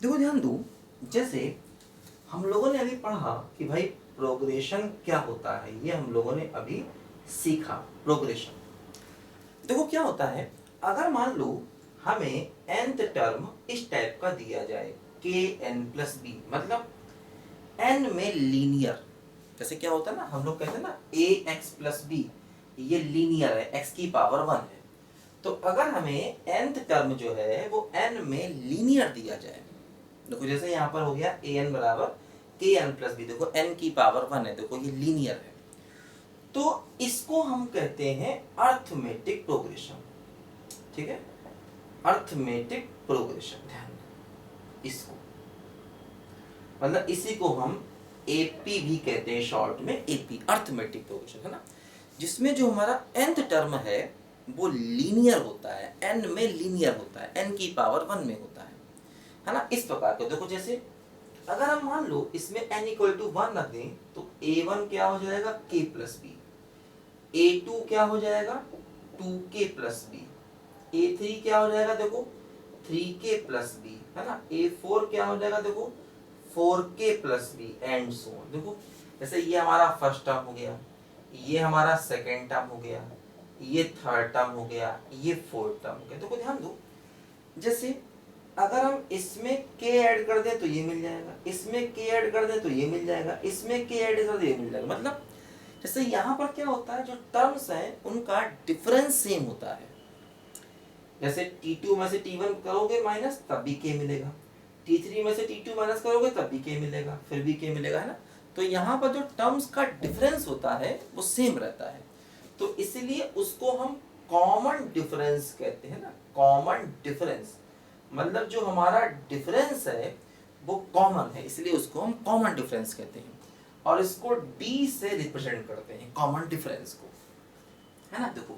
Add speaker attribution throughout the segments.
Speaker 1: देखो ध्यान दो, जैसे हम लोगों ने अभी पढ़ा कि भाई प्रोग्रेशन क्या होता है, ये हम लोगों ने अभी सीखा प्रोग्रेशन। देखो क्या होता है, अगर मान लो हमें nth टर्म इस टाइप का दिया जाए kn+b, मतलब n में लीनियर, जैसे क्या होता है ना, हम लोग कहते हैं ना ax+b, ये लीनियर है, x की पावर 1 है। तो अगर हमें nth टर्म जो है वो n में लीनियर दिया जाए, देखो जैसे यहाँ पर हो गया an बराबर kn+b, देखो n की पावर 1 है, देखो ये लीनियर है, तो इसको हम कहते हैं अर्थमेटिक प्रोग्रेशन। ठीक है, अर्थमेटिक प्रोग्रेशन, ध्यान इसको, मतलब इसी को हम एपी भी कहते हैं, शॉर्ट में एपी, अर्थमेटिक प्रोग्रेशन, है ना, जिसमें जो हमारा nth टर्म है वो लीनियर होता है, n में लीनियर होता है, n की पावर 1 में होता है ना। इस प्रकार का देखो, जैसे अगर हम मान लो इसमें n इक्वल टू 1 रख दें तो a1 क्या हो जाएगा k+b, a2 क्या हो जाएगा 2k+b, a3 क्या हो जाएगा देखो 3k+b, है ना, a4 क्या हो जाएगा देखो 4k+b एंड सो ऑन। देखो जैसे ये हमारा फर्स्ट टर्म हो गया, ये हमारा सेकेंड टर्म हो गया, ये थर्ड टर्म हो गया, ये फोर्थ टर्म हो गया। देखो ध्यान दो, जैसे अगर हम इसमें k ऐड कर दें तो ये मिल जाएगा, इसमें k ऐड कर दें तो ये मिल जाएगा, इसमें k ऐड कर दें ये मिल जाएगा। मतलब जैसे यहाँ पर क्या होता है, जो टर्म्स हैं उनका डिफरेंस सेम होता है। जैसे t2 में से t1 करोगे माइनस तब भी k मिलेगा, t3 में से t2 माइनस करोगे तब भी k मिलेगा, फिर भी k मिलेगा, है ना। तो यहाँ पर जो टर्म्स का डिफरेंस होता है वो सेम रहता है, तो इसलिए उसको हम कॉमन डिफरेंस कहते हैं ना। कॉमन डिफरेंस मतलब जो हमारा डिफरेंस है वो कॉमन है, इसलिए उसको हम कॉमन डिफरेंस कहते हैं, और इसको d से रिप्रेजेंट करते हैं कॉमन डिफरेंस को, है ना। देखो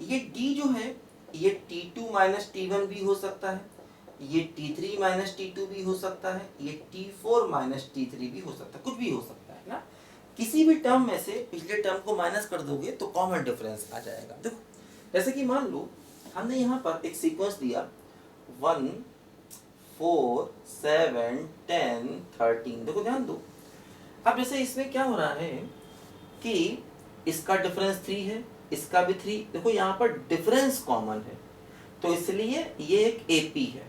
Speaker 1: ये d जो है ये t2 माइनस t1 भी हो सकता है, ये t3 माइनस t2 भी हो सकता है, ये t4 माइनस t3 भी हो सकता है, कुछ भी हो सकता है ना। किसी भी टर्म में से पिछले टर्म को माइनस कर दोगे तो कॉमन डिफरेंस आ जाएगा। देखो जैसे कि मान लो हमने यहाँ पर एक सीक्वेंस दिया 1 4 7 10 13, देखो ध्यान दो। अब जैसे इसमें क्या हो रहा है कि इसका डिफरेंस 3 है, इसका भी 3, देखो यहाँ पर डिफरेंस कॉमन है, तो इसलिए ये एक एपी है।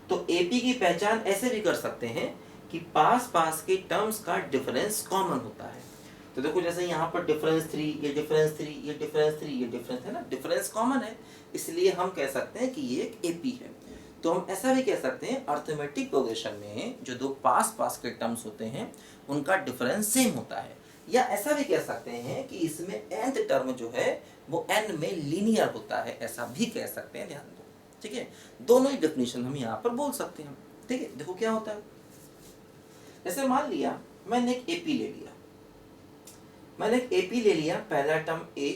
Speaker 1: तो एपी की पहचान ऐसे भी कर सकते हैं कि पास पास के टर्म्स का डिफरेंस कॉमन होता है। तो देखो जैसे यहाँ पर डिफरेंस 3, ये डिफरेंस 3, ये डिफरेंस 3, ये डिफरेंस है ना, डिफरेंस कॉमन है, इसलिए हम कह सकते हैं कि ये एक एपी है। तो हम ऐसा भी कह सकते हैं अर्थमेटिक प्रोग्रेशन में जो दो पास पास के टर्म्स होते हैं उनका डिफरेंस सेम होता है, या ऐसा भी कह सकते हैं कि इसमें nth टर्म जो है वो n में लीनियर होता है, ऐसा भी कह सकते हैं, ध्यान दो। ठीक है, दोनों ही डेफिनेशन हम यहाँ पर बोल सकते हैं। ठीक है, देखो क्या होता है, जैसे मान लिया मैंने एक एपी ले लिया, मैंने एक एपी ले लिया, पहला टर्म a,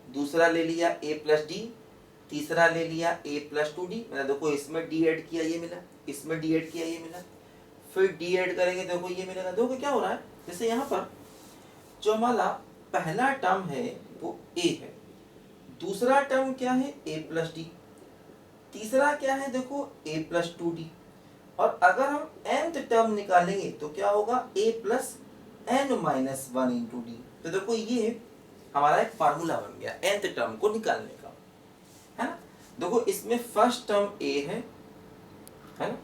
Speaker 1: दूसरा ले लिया a+d, तीसरा ले लिया a+2d, मैंने देखो इसमें d ऐड किया ये मिला, इसमें d ऐड किया ये मिला, फिर d ऐड करेंगे देखो ये मिलेगा। देखो क्या हो रहा है, जैसे यहाँ पर जो हमारा पहला टर्म है वो a है, दूसरा टर्म क्या है a+d, तीसरा क्या है देखो a+2d, और अगर हम nth टर्म निकालेंगे तो क्या होगा a+n-1 × d। तो देखो ये हमारा एक फार्मूला बन गया nth टर्म को निकालने का, है ना। देखो इसमें फर्स्ट टर्म a है ना,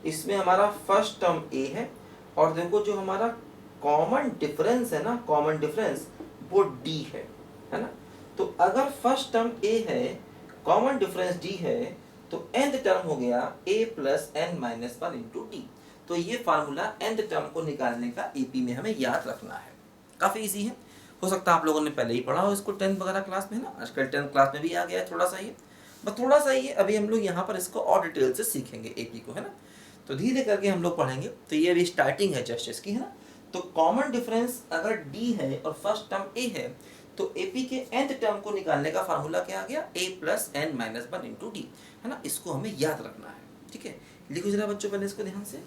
Speaker 1: इसमें हमारा फर्स्ट टर्म a है, और देखो जो हमारा कॉमन डिफरेंस है ना, कॉमन डिफरेंस वो d है ना। तो अगर फर्स्ट टर्म a है, कॉमन डिफरेंस d है, तो nth टर्म हो गया a+n-1 × d। तो ये फार्मूला nth टर्म को निकालने का एपी में हमें याद रखना है, काफी इजी है। हो सकता है आप लोगों ने पहले ही पढ़ा हो इसको 10th वगैरह क्लास में, है ना, आजकल 10th क्लास में भी आ गया है थोड़ा सा, ये बस थोड़ा सा ही है, अभी हम लोग यहाँ पर इसको और डिटेल से सीखेंगे एपी को, है ना। तो धीरे करके हम लोग पढ़ेंगे, तो ये अभी स्टार्टिंग है जस्ट इसकी, है ना। तो कॉमन डिफरेंस अगर d है और फर्स्ट टर्म a है, तो AP के nth टर्म को निकालने का फार्मूला क्या आ गया a+n-1 × d, है ना। इसको हमें याद रखना है, ठीक है। लिखो जरा बच्चों पहले इसको ध्यान से।